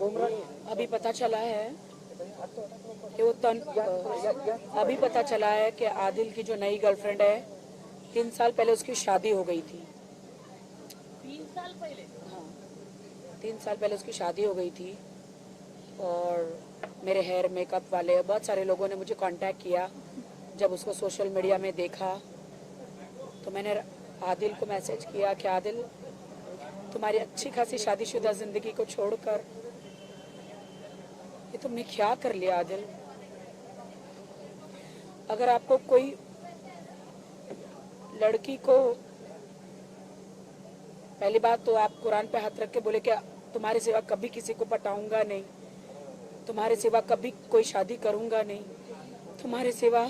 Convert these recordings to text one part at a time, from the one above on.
अभी पता चला है कि वो अभी पता चला है कि आदिल की जो नई गर्लफ्रेंड है 3 साल पहले उसकी शादी हो गई थी। 3 साल पहले? हाँ, 3 साल पहले उसकी शादी हो गई थी। और मेरे हेयर मेकअप वाले बहुत सारे लोगों ने मुझे कांटेक्ट किया। जब उसको सोशल मीडिया में देखा तो मैंने आदिल को मैसेज किया कि आदिल, तुम्हारी अच्छी खासी शादीशुदा ज़िंदगी को छोड़कर ये तुमने क्या कर लिया आदिल। अगर आपको कोई लड़की को, पहली बात तो आप कुरान पे हाथ रख के बोले कि तुम्हारे सिवा कभी किसी को पटाऊंगा नहीं, तुम्हारे सिवा कभी कोई शादी करूंगा नहीं, तुम्हारे सिवा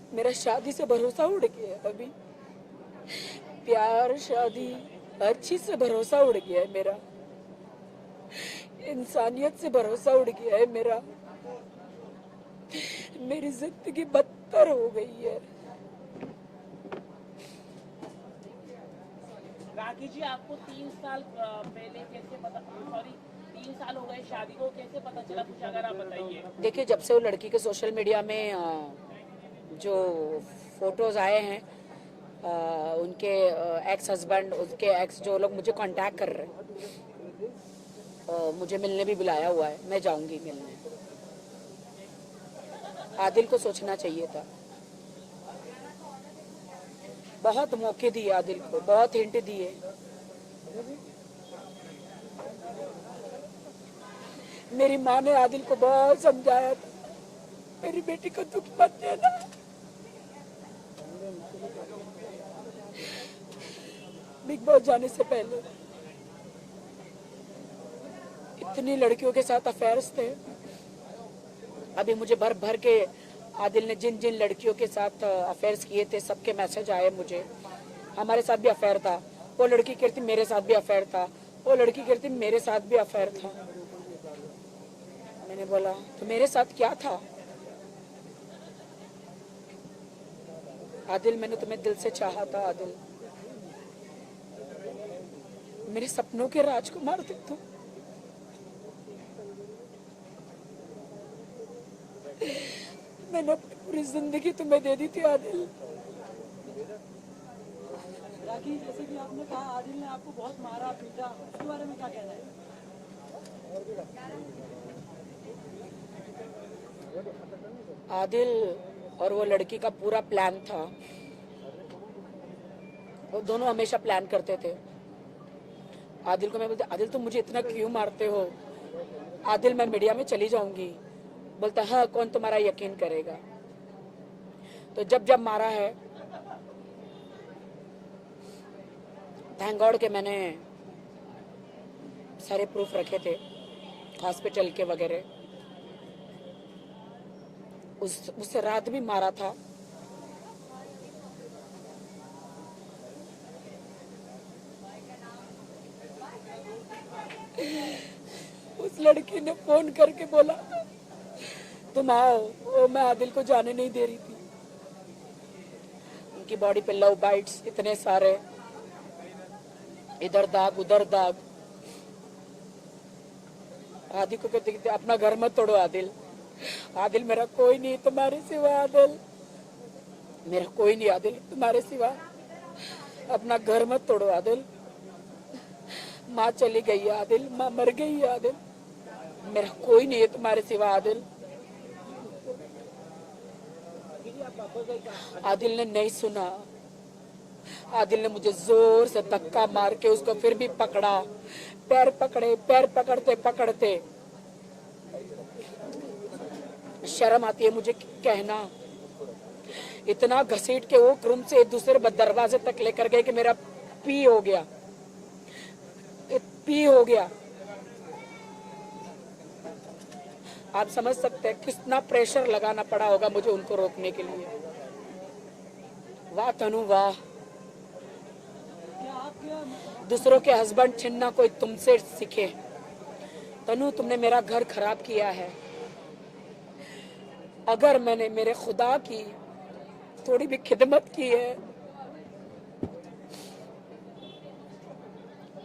मेरा शादी से भरोसा उड़ गया है। अभी प्यार, शादी, हर चीज से भरोसा उड़ गया है मेरा। इंसानियत से भरोसा उड़ गया है मेरा। मेरी जिंदगी बदतर हो गई है। राखी जी, आपको 3 साल पहले कैसे पता, सॉरी 3 साल हो गए शादी को, कैसे पता चला कुछ अगर आप बताइए। देखिए, जब से वो लड़की के सोशल मीडिया में जो फोटोज आए हैं, उनके एक्स हस्बैंड, उसके एक्स जो लोग मुझे कांटेक्ट कर रहे हैं, मुझे मिलने भी बुलाया हुआ है, मैं जाऊंगी मिलने। आदिल को सोचना चाहिए था। बहुत मौके दिए आदिल को, बहुत हिंट दिए। मेरी माँ ने आदिल को बहुत समझाया था, मेरी बेटी को दुख मत देना। बिग बॉस जाने से पहले इतनी लड़कियों के साथ अफेयर्स थे। अभी मुझे भर भर के आदिल ने जिन जिन लड़कियों के साथ अफेयर्स किए थे सबके मैसेज आए मुझे। हमारे साथ भी अफेयर था। वो लड़की कहती मेरे साथ भी अफेयर था, वो लड़की कहती मेरे साथ भी अफेयर था। मैंने बोला तो मेरे साथ क्या था? आदिल, मैंने तुम्हें दिल से चाहा था। आदिल, मेरे सपनों के राजकुमार थे तुम। मैंने अपनी पूरी जिंदगी तुम्हें दे दी थी आदिल। राखी, जैसे कि आपने कहा आदिल ने आपको बहुत मारा पीटा, उसके बारे में क्या कहना है? आदिल और वो लड़की का पूरा प्लान था। वो दोनों हमेशा प्लान करते थे। आदिल को मैं बोलती, आदिल तुम मुझे इतना क्यों मारते हो? आदिल, मैं मीडिया में चली जाऊंगी। बोलता हाँ, कौन तुम्हारा यकीन करेगा? तो जब जब मारा है, थैंक गॉड के मैंने सारे प्रूफ रखे थे हॉस्पिटल के वगैरह। उस रात भी मारा था। उस लड़की ने फोन करके बोला तुम आओ, वो मैं आदिल को जाने नहीं दे रही थी। उनकी बॉडी पे लव बाइट्स इतने सारे, इधर दाग उधर दाग। आदिल को कहते अपना घर मत तोड़ो आदिल। आदिल, मेरा कोई नहीं तुम्हारे सिवा। आदिल, मेरा कोई नहीं आदिल तुम्हारे सिवा। अपना घर मत तोड़ो आदिल। माँ चली गई है आदिल, माँ मर गई है आदिल, मेरा कोई नहीं है तुम्हारे सिवा आदिल। आदिल ने नहीं सुना। आदिल ने मुझे जोर से धक्का मार के उसको फिर भी पकड़ा। पैर पकड़े, पैर पकड़ते पकड़ते शर्म आती है मुझे कहना। इतना घसीट के वो रूम से दूसरे दरवाजे तक लेकर गए कि मेरा पी हो गया, पी हो गया। आप समझ सकते हैं कितना प्रेशर लगाना पड़ा होगा मुझे उनको रोकने के लिए। वाह तनु वाह। दूसरों के हस्बैंड छीनना कोई तुमसे सीखे। तनु, तुमने मेरा घर खराब किया है। अगर मैंने मेरे खुदा की थोड़ी भी खिदमत की है,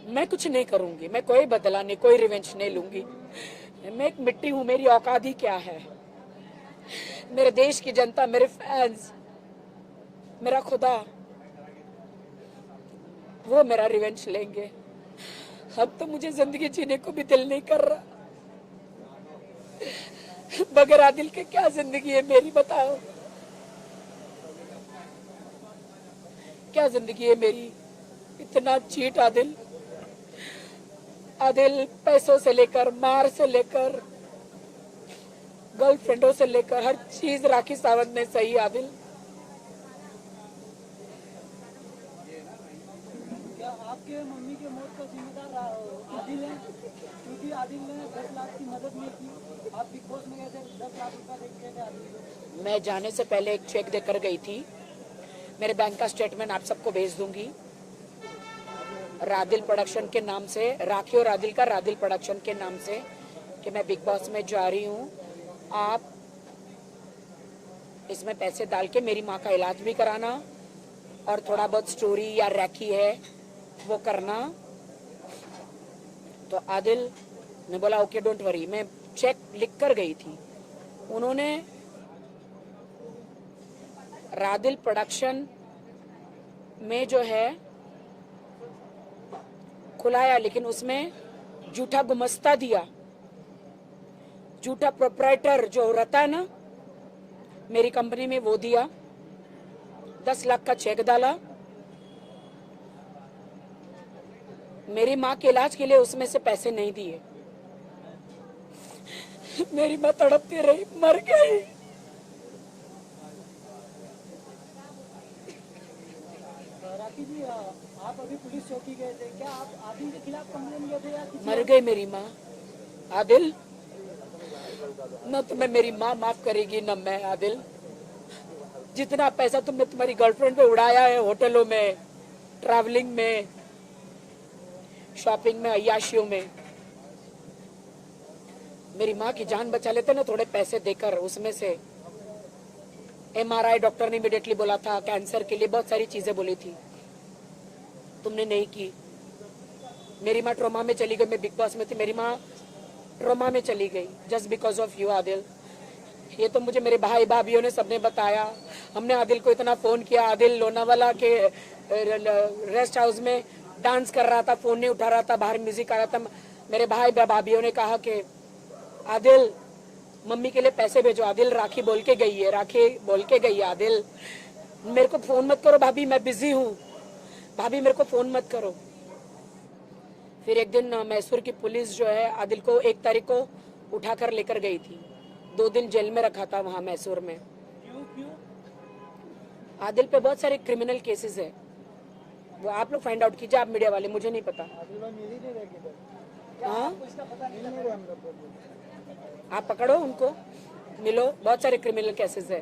मैं कुछ नहीं करूंगी। मैं कोई बदला नहीं, कोई रिवेंज नहीं लूंगी। मैं एक मिट्टी हूं, मेरी औकात ही क्या है। मेरे देश की जनता, मेरे फैंस, मेरा खुदा, वो मेरा रिवेंज लेंगे। अब तो मुझे जिंदगी जीने को भी दिल नहीं कर रहा। बगैर आदिल के क्या जिंदगी है मेरी, बताओ क्या जिंदगी है मेरी। इतना चीट आदिल। आदिल पैसों से लेकर, मार से लेकर, गर्लफ्रेंडों से लेकर हर चीज राखी सावंत ने सही। आदिल, क्या आपके मम्मी के मौत का जिम्मेदार आदिल है? क्योंकि आदिल ने 10 लाख की मदद नहीं की। आप बिग बॉस में गए थे, 10 लाख रुपया दे के गए थे आदिल को। मैं जाने से पहले एक चेक देकर गई थी। मेरे बैंक का स्टेटमेंट आप सबको भेज दूंगी। रादिल प्रोडक्शन के नाम से, राखी और रादिल का रादिल प्रोडक्शन के नाम से, कि मैं बिग बॉस में जा रही हूँ। आप इसमें पैसे डाल के मेरी माँ का इलाज भी कराना और थोड़ा बहुत स्टोरी या रैकी है वो करना। तो आदिल ने बोला ओके डोंट वरी। मैं चेक लिख कर गई थी। उन्होंने रादिल प्रोडक्शन में जो है खुलाया, लेकिन उसमें झूठा गुमस्ता दिया। झूठा प्रोप्राइटर जो रहता है ना मेरी कंपनी में, वो दिया। 10 लाख का चेक डाला। मेरी माँ के इलाज के लिए उसमें से पैसे नहीं दिए। मेरी माँ तड़पती रही, मर गई। राखी जी, आप अभी पुलिस चौकी गए थे, क्या आप आदिल के खिलाफ कंप्लेन किए थे या किसी मर गई मेरी माँ। आदिल, न तुम्हें मेरी माँ माफ करेगी न मैं। आदिल, जितना पैसा तुमने तुम्हारी गर्लफ्रेंड पे उड़ाया है, होटलों में, ट्रैवलिंग में, शॉपिंग में, अय्याशियों में, मेरी माँ की जान बचा लेते ना थोड़े पैसे देकर। उसमें से MRI डॉक्टर ने इमीडिएटली बोला था, कैंसर के लिए बहुत सारी चीजें बोली थी, तुमने नहीं की। मेरी माँ ट्रोमा में चली गई। मैं बिग बॉस में थी, मेरी माँ ट्रोमा में चली गई just because of you Adil. ये तो मुझे मेरे भाई भाभीयों ने सबने बताया। हमने आदिल को इतना फोन किया। आदिल लोनावाला के रेस्ट हाउस में डांस कर रहा था, फोन नहीं उठा रहा था, बाहर म्यूजिक आ रहा था। मेरे भाई भाभीयों ने कहा कि आदिल मम्मी के लिए पैसे भेजो। आदिल राखी बोल के गई है, राखी बोल के गई है। आदिल मेरे को फोन मत करो भाभी, मैं बिजी हूँ, भाभी मेरे को फोन मत करो। फिर एक दिन मैसूर की पुलिस जो है आदिल को 1 तारीख को उठाकर लेकर गई थी। 2 दिन जेल में रखा था वहां मैसूर में। क्यों? आदिल पे बहुत सारे क्रिमिनल केसेस है, वो आप लोग फाइंड आउट कीजिए, आप मीडिया वाले, मुझे नहीं पता। हाँ, आप पकड़ो उनको, मिलो, बहुत सारे क्रिमिनल केसेस है।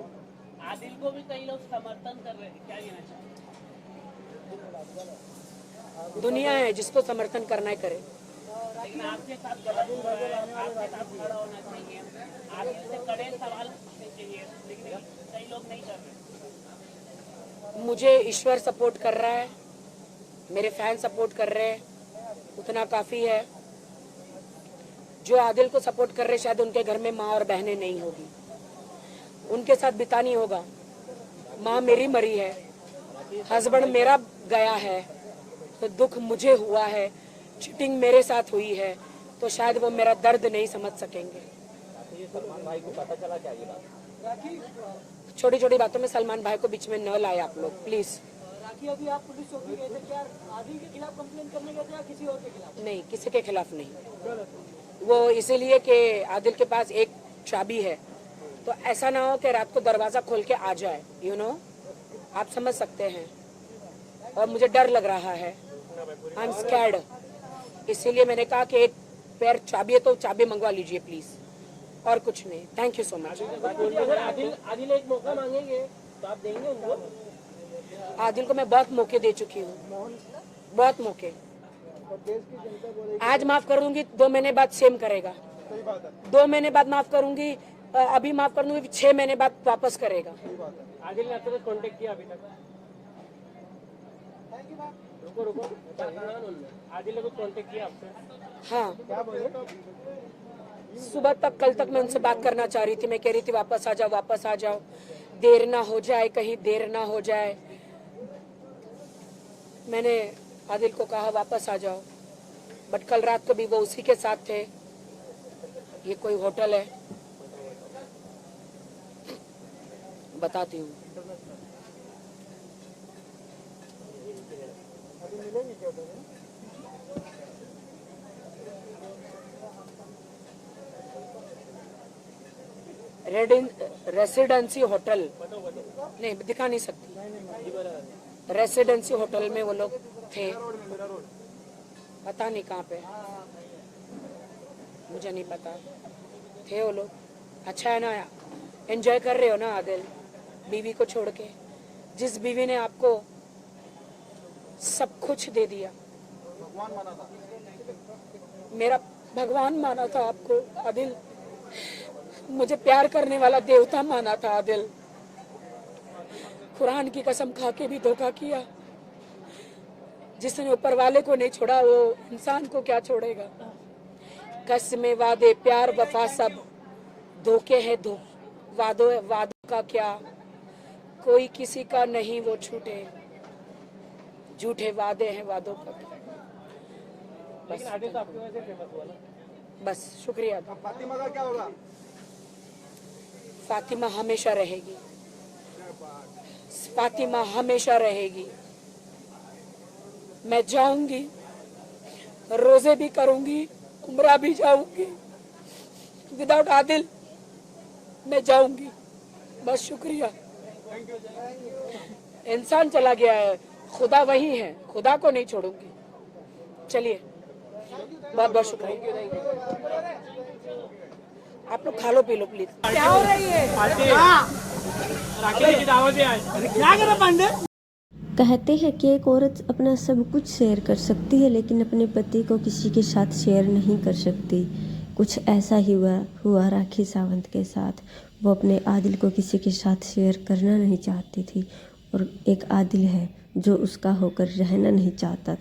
आदिल को भी कई लोग समर्थन कर रहे हैं, क्या कहना चाहते हैं? दुनिया है, जिसको समर्थन करना है करे। लेकिन आपके साथ गलत हो रहा है, आपके साथ खड़ा होना चाहिए, आदिल से कड़े सवाल पूछने चाहिए, लेकिन कई लोग नहीं कर रहे। मुझे ईश्वर सपोर्ट कर रहा है, मेरे फैन सपोर्ट कर रहे हैं, उतना काफी है। जो आदिल को सपोर्ट कर रहे शायद उनके घर में माँ और बहनें नहीं होगी, उनके साथ बितानी होगा। माँ मेरी मरी है, हस्बैंड मेरा गया है, तो दुख मुझे हुआ है, चीटिंग मेरे साथ हुई है, तो शायद वो मेरा दर्द नहीं समझ सकेंगे। सलमान भाई को पता चला क्या ये बात? छोटी छोटी बातों में सलमान भाई को बीच में न लाए आप लोग प्लीज। राखी, अभी आप पुलिस चौकी गए थे, क्या आदिल के खिलाफ कंप्लेन करने गए थे या किसी और के खिलाफ? नहीं, किसी के खिलाफ नहीं। वो इसीलिए कि आदिल के पास एक चाबी है, तो ऐसा ना हो कि रात को दरवाजा खोल के आ जाए, यू नो, आप समझ सकते हैं। और मुझे डर लग रहा है, आई एम स्कैर्ड। इसीलिए मैंने कहा कि एक पैर चाबी है तो चाबी मंगवा लीजिए प्लीज, और कुछ नहीं। Thank you so much. अगर आदिल एक मौका मांगेंगे तो आप देंगे उनको? आदिल को मैं बहुत मौके दे चुकी हूँ। बहुत मौके। आज माफ कर दूंगी 2 महीने बाद सेम करेगा। 2 महीने बाद माफ करूंगी, अभी माफ कर दूंगी 6 महीने बाद वापस करेगा। आदिल ने आपसे कांटेक्ट किया अभी तक? रुको आदिल ने कुछ कांटेक्ट किया आपसे? हाँ, सुबह तक कल तक मैं उनसे बात करना चाह रही थी। मैं कह रही थी वापस आ जाओ, देर ना हो जाए, कहीं देर ना हो जाए। मैंने आदिल को कहा वापस आ जाओ, बट कल रात को भी वो उसी के साथ थे। ये कोई होटल है, बताती हूँ। रेसिडेंसी होटल नहीं दिखा नहीं सकती। रेसिडेंसी होटल में वो लोग थे, पता नहीं कहाँ पे, मुझे नहीं पता, थे वो लोग। अच्छा है ना, एंजॉय कर रहे हो ना आदिल, बीवी को छोड़ के। जिस बीवी ने आपको सब कुछ दे दिया, मेरा भगवान माना था आपको आदिल, मुझे प्यार करने वाला देवता माना था आदिल। कुरान की कसम खा के भी धोखा किया। जिसने ऊपर वाले को नहीं छोड़ा वो इंसान को क्या छोड़ेगा। कसमें वादे प्यार वफा सब धोखे हैं, वादों का क्या, कोई किसी का नहीं वो छूटे, झूठे वादे हैं वादों का। लेकिन आदिल तो आपकी वजह से फेमस हुआ ना। बस शुक्रिया। फातिमा का क्या होगा? फातिमा हमेशा रहेगी, फातिमा हमेशा रहेगी। मैं जाऊंगी, रोजे भी करूंगी, उम्रा भी जाऊंगी। विदाउट आदिल मैं जाऊंगी। बस शुक्रिया। इंसान चला गया है, खुदा वही है, खुदा को नहीं छोड़ूंगी। चलिए, बहुत बहुत शुक्रिया। आप लोग खा लो पी लो प्लीज। क्या हो रही है? राखी की दावत है आज। अरे क्या कर रहा पांडे? कहते हैं कि एक औरत अपना सब कुछ शेयर कर सकती है, लेकिन अपने पति को किसी के साथ शेयर नहीं कर सकती। कुछ ऐसा ही हुआ राखी सावंत के साथ। वो अपने आदिल को किसी के साथ शेयर करना नहीं चाहती थी, और एक आदिल है जो उसका होकर रहना नहीं चाहता था।